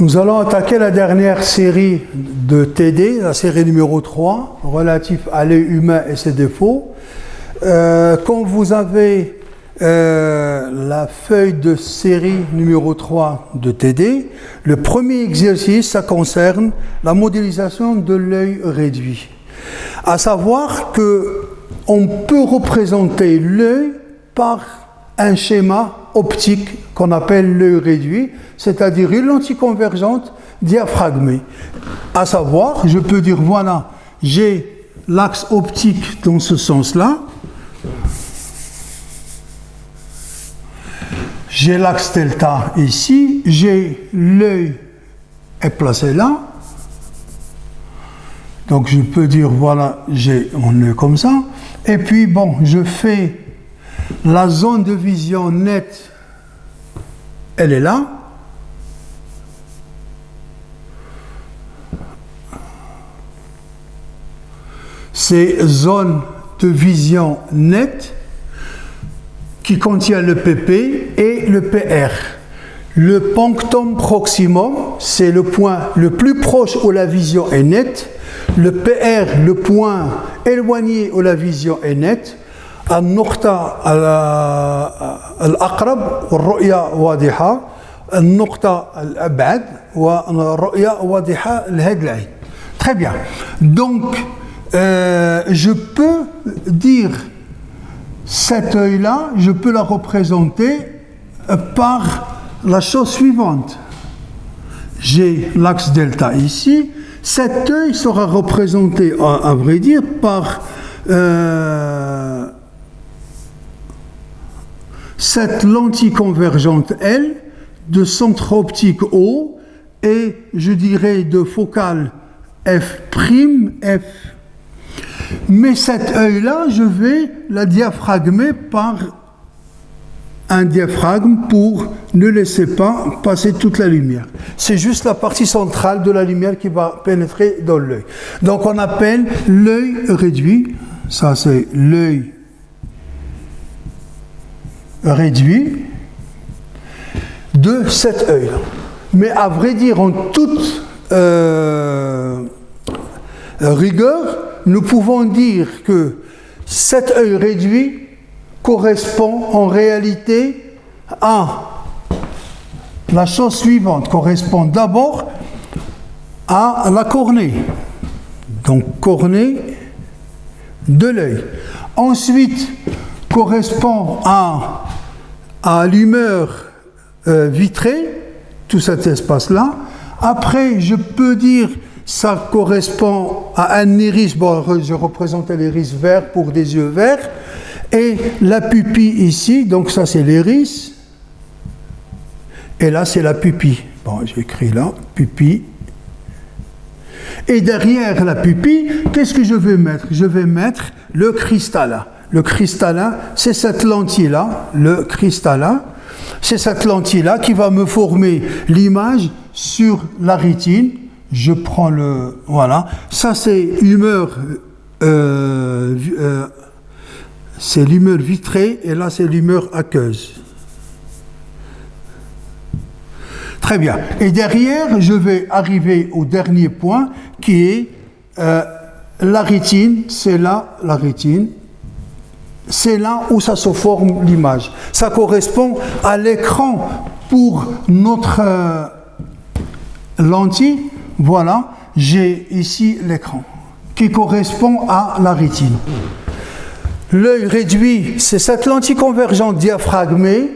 Nous allons attaquer la dernière série de TD, la série numéro 3, relative à l'œil humain et ses défauts. Quand vous avez la feuille de série numéro 3 de TD, le premier exercice, ça concerne la modélisation de l'œil réduit. À savoir qu'on peut représenter l'œil par un schéma optique qu'on appelle l'œil réduit, c'est-à-dire une lentille convergente diaphragmée. À savoir, je peux dire, voilà, j'ai l'axe optique dans ce sens-là, j'ai l'axe delta ici, j'ai l'œil est placé là, donc je peux dire, voilà, j'ai un œil comme ça, et puis bon, je fais la zone de vision nette, elle est là. C'est zone de vision nette qui contient le PP et le PR. Le punctum proximum, c'est le point le plus proche où la vision est nette. Le PR, le point éloigné où la vision est nette. النقطة الأقرب والرؤية واضحة، النقطة الأبعد والرؤية واضحة لهذا العين. Très bien. Donc, je peux dire cet œil-là, je peux la représenter par la chose suivante. J'ai l'axe delta ici. Cet œil sera représenté, à vrai dire, par cette lentille convergente L de centre optique O et je dirais de focale F', F. Mais cet œil-là, je vais la diaphragmer par un diaphragme pour ne laisser pas passer toute la lumière. C'est juste la partie centrale de la lumière qui va pénétrer dans l'œil. Donc on appelle l'œil réduit, ça c'est l'œil réduit de cet œil-là. Mais à vrai dire, en toute rigueur, nous pouvons dire que cet œil réduit correspond en réalité à la chose suivante, correspond d'abord à la cornée. Donc cornée de l'œil. Ensuite, correspond à l'humeur vitrée, tout cet espace-là. Après, je peux dire ça correspond à un iris, bon, je représentais l'iris vert pour des yeux verts, et la pupille ici, donc ça c'est l'iris, et là c'est la pupille. Bon, j'écris là, pupille. Et derrière la pupille, qu'est-ce que je vais mettre? Je vais mettre le cristallin. Le cristallin, c'est cette lentille-là, le cristallin, c'est cette lentille-là qui va me former l'image sur la rétine. Je prends le... Voilà. Ça, c'est humeur... c'est l'humeur vitrée et là, c'est l'humeur aqueuse. Très bien. Et derrière, je vais arriver au dernier point qui est la rétine. C'est là, la rétine. C'est là où ça se forme l'image. Ça correspond à l'écran pour notre lentille. Voilà, j'ai ici l'écran qui correspond à la rétine. L'œil réduit, c'est cette lentille convergente diaphragmée,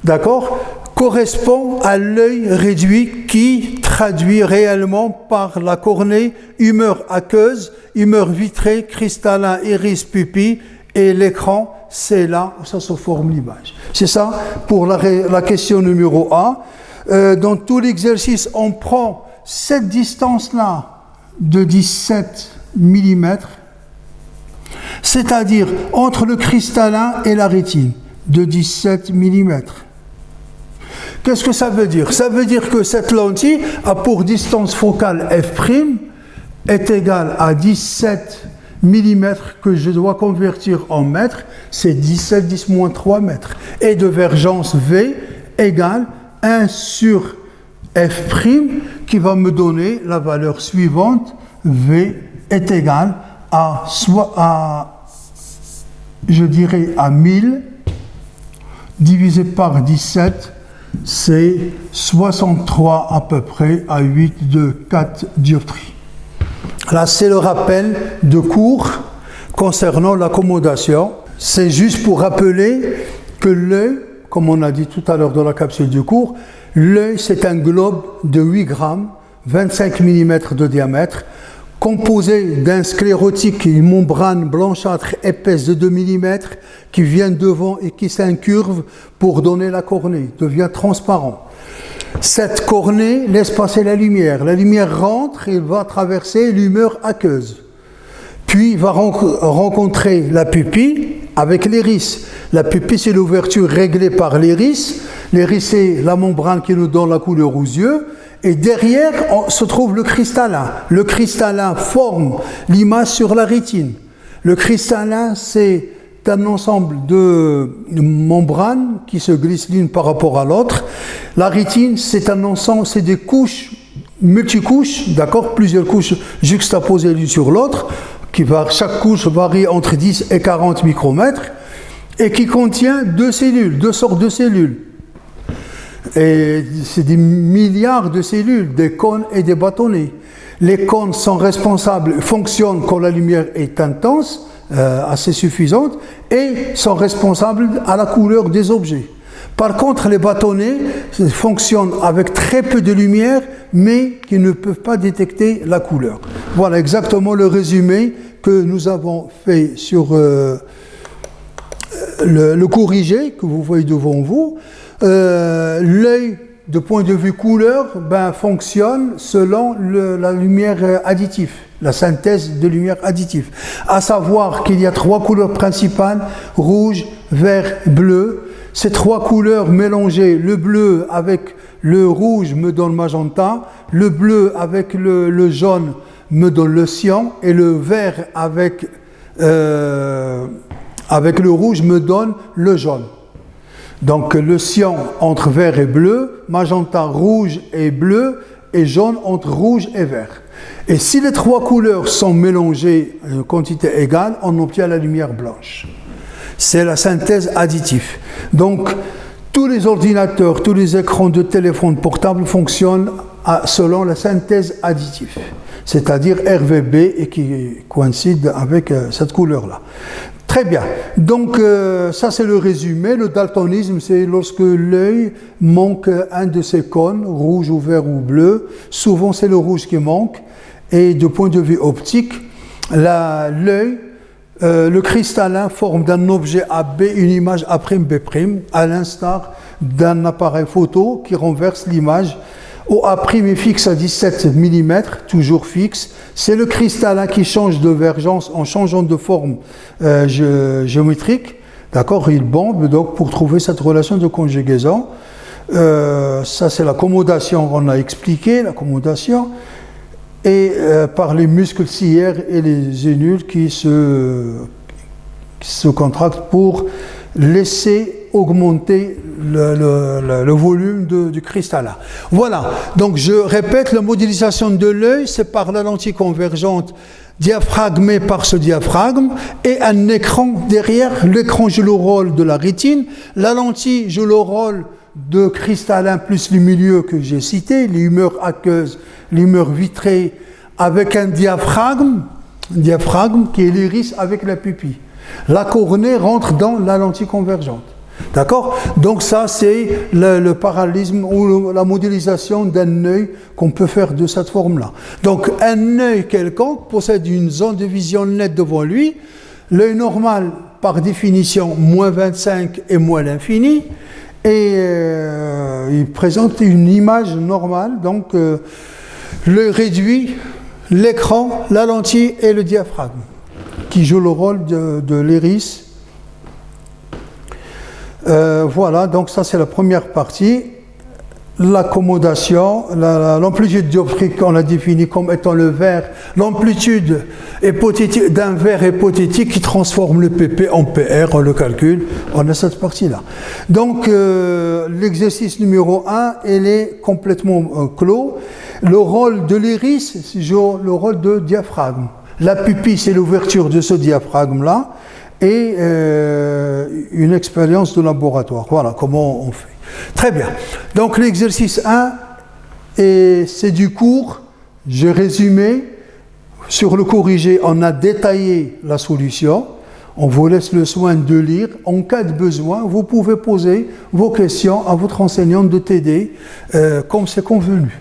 d'accord, correspond à l'œil réduit qui traduit réellement par la cornée, humeur aqueuse, humeur vitrée, cristallin, iris, pupille, et l'écran, c'est là où ça se forme l'image. C'est ça pour la question numéro A. Dans tout l'exercice, on prend cette distance-là de 17 mm, c'est-à-dire entre le cristallin et la rétine, de 17 mm. Qu'est-ce que ça veut dire? Ça veut dire que cette lentille a pour distance focale F' est égale à 17 mm que je dois convertir en mètres, c'est 17 10-3 mètres. Et de divergence V égale 1 sur f' qui va me donner la valeur suivante, V est égal à, je dirais, à 1000 divisé par 17, c'est 63 à peu près à 8,24 dioptries. Là, c'est le rappel de cours concernant l'accommodation. C'est juste pour rappeler que l'œil, comme on a dit tout à l'heure dans la capsule du cours, l'œil, c'est un globe de 8 grammes, 25 mm de diamètre, composé d'un sclérotique et une membrane blanchâtre épaisse de 2 mm qui vient devant et qui s'incurve pour donner la cornée, devient transparent. Cette cornée laisse passer la lumière. La lumière rentre et va traverser l'humeur aqueuse. Puis va rencontrer la pupille avec l'iris. La pupille, c'est l'ouverture réglée par l'iris. L'iris, c'est la membrane qui nous donne la couleur aux yeux. Et derrière se trouve le cristallin. Le cristallin forme l'image sur la rétine. Le cristallin, c'est un ensemble de membranes qui se glissent l'une par rapport à l'autre. La rétine, c'est un ensemble, c'est des couches, multicouches, d'accord, plusieurs couches juxtaposées l'une sur l'autre, chaque couche varie entre 10 et 40 micromètres, et qui contient deux sortes de cellules. Et c'est des milliards de cellules, des cônes et des bâtonnets. Les cônes sont responsables, fonctionnent quand la lumière est intense, assez suffisante, et sont responsables à la couleur des objets. Par contre, les bâtonnets fonctionnent avec très peu de lumière, mais qui ne peuvent pas détecter la couleur. Voilà exactement le résumé que nous avons fait sur le corrigé que vous voyez devant vous. L'œil, de point de vue couleur, fonctionne selon la lumière additive, la synthèse de lumière additive. À savoir qu'il y a 3 couleurs principales, rouge, vert, bleu. Ces 3 couleurs mélangées, le bleu avec le rouge me donne magenta, le bleu avec le jaune me donne le cyan, et le vert avec le rouge me donne le jaune. Donc le cyan entre vert et bleu, magenta rouge et bleu, et jaune entre rouge et vert. Et si les 3 couleurs sont mélangées à une quantité égale, on obtient la lumière blanche. C'est la synthèse additive. Donc tous les ordinateurs, tous les écrans de téléphone portable fonctionnent selon la synthèse additive, c'est-à-dire RVB, et qui coïncide avec cette couleur-là. Très bien. Donc, ça, c'est le résumé. Le daltonisme, c'est lorsque l'œil manque un de ses cônes, rouge ou vert ou bleu. Souvent, c'est le rouge qui manque. Et de point de vue optique, l'œil, le cristallin forme d'un objet AB une image A'B', à l'instar d'un appareil photo qui renverse l'image. OA' est fixe à 17 mm, toujours fixe. C'est le cristallin qui change de vergence en changeant de forme géométrique. D'accord, il bombe donc pour trouver cette relation de conjugaison. Ça, c'est l'accommodation, on a expliqué l'accommodation. Et par les muscles ciliaires et les génules qui se contractent pour laisser augmenter le volume du cristallin. Voilà, donc je répète, la modélisation de l'œil, c'est par la lentille convergente diaphragmée par ce diaphragme et un écran derrière. L'écran joue le rôle de la rétine, la lentille joue le rôle de cristallin plus le milieu que j'ai cité, l'humeur aqueuse, l'humeur vitrée, avec un diaphragme qui est l'iris avec la pupille. La cornée rentre dans la lentille convergente. D'accord? Donc ça, c'est le parallélisme ou la modélisation d'un œil qu'on peut faire de cette forme-là. Donc un œil quelconque possède une zone de vision nette devant lui. L'œil normal, par définition, moins 25 et moins l'infini. Et il présente une image normale. Donc l'œil réduit, l'écran, la lentille et le diaphragme, qui joue le rôle de l'iris. Voilà, donc ça c'est la première partie. l'accommodation, l'amplitude dioptrique qu'on a définie comme étant le verre, l'amplitude hypothétique d'un verre hypothétique qui transforme le PP en PR, on le calcule, on a cette partie-là. Donc l'exercice numéro 1, il est complètement clos. Le rôle de l'iris joue le rôle de diaphragme. La pupille, c'est l'ouverture de ce diaphragme-là et une expérience de laboratoire. Voilà comment on fait. Très bien. Donc l'exercice 1, c'est du cours. J'ai résumé. Sur le corrigé, on a détaillé la solution. On vous laisse le soin de lire. En cas de besoin, vous pouvez poser vos questions à votre enseignante de TD, comme c'est convenu.